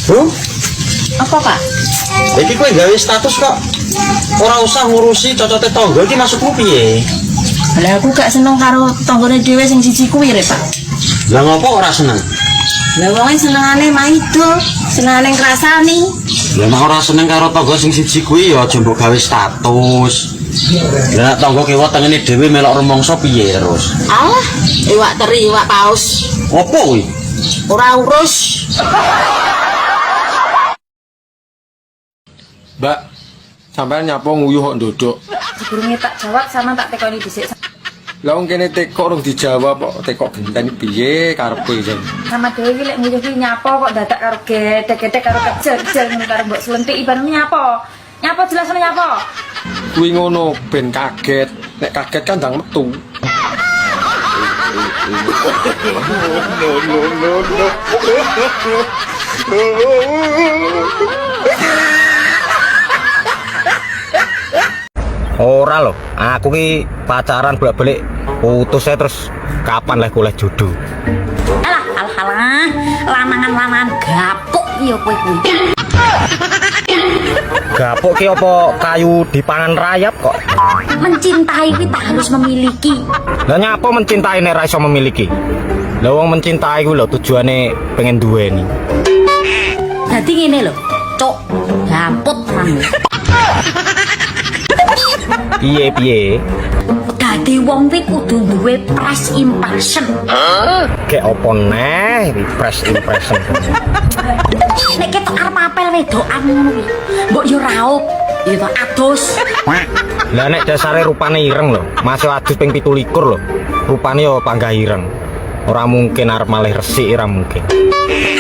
Bu, Apa, Pak? iki kowe gawe status kok. Ora usah ngurusi cocote tangga iki maksudmu piye? Lah aku gak seneng karo tanggane dhewe sing siji kuwi, Rek, Pak. Lah ngopo ora seneng? Lah wong senengane maido, senengane ngrasani. Lah nek ora seneng karo tangga sing siji kuwi ya aja mbok gawe status. Lah nek tangga kiwa tengene dhewe melok rumangsa piye terus? Alah, iwak teri, iwak paus. Opo kuwi? Ora urus. Mbak, sampean nyapa nguyuh kok ndodok. Sebelumnya tak jawab sama tak tekoni dhisik. Lah wong kene tekok urung dijawab kok tekok genteni piye karepe jan. Sama dhewe iki lek nguyuh iki nyapa kok dadak karo gedek-gedek karo kecil-kecil ngono karo mbok selentik ibaratnya nyapa. Nyapa jelasane nyapa. Kuwi ngono ben kaget. Nek kaget kan ndang metu. Ora lho, aku ki pacaran bolak-balik putus terus kapan lah golek jodoh. Alah, lanangan-lanangan gapuk ya kowe kuwi. Gapuk ki apa kayu dipangan rayap kok. Mencintai kuwi tak harus memiliki. Lah nyapa mencintai nek ra iso memiliki? Lah wong mencintai kuwi lho tujuane pengen duweni. Dadi ngene lho, cuk, gamput nang. Piye? Dadi wong kuwi kudu duwe first impression. Kayak apa neh first impression. Nek ketok arep apel wedokan ngono kuwi, mbok yo raup, ya to adus. Lah nek dasare rupane ireng lho, masih adus ping 17 lho. Rupane yo panggah ireng. Ora mungkin arep malih resik, ora mungkin.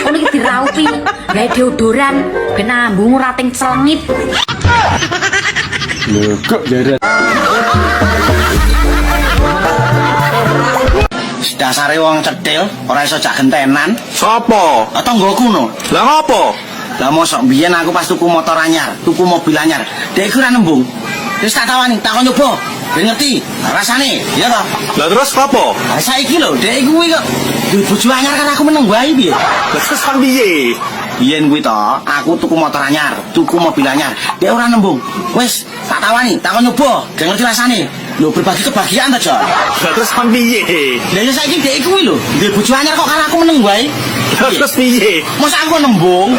Ngono iki diraupi, gawe deodoran, ben ambung ora ting celengit. Lho kok jaran. Dasare wong cethil ora iso jak gentenan. Sopo? Tanggoku no. Lah ngopo? Lah mosok biyen aku pas tuku motor anyar, tuku mobil anyar, dhek iku ora nembung. Terus tak tawani, tak kon nyoba. Ben ngerti rasane, ya toh? Lah terus apa? Lah saiki lho, dhek iku kok duwe bojo anyar kan aku meneng wae piye? Terus kan piye? Biyen kuwi to, aku tuku motor anyar, tuku mobil anyar, dhek ora nembung. Wis, tak tawani, tak kon nyoba. Gak ngerti rasane. Lho berbagi kebahagiaan ta, Jon? Lah terus kan piye? Lah ya saiki dhek iku lho, duwe bojo anyar kok kan aku meneng wae. Terus piye? Mosok aku nembung.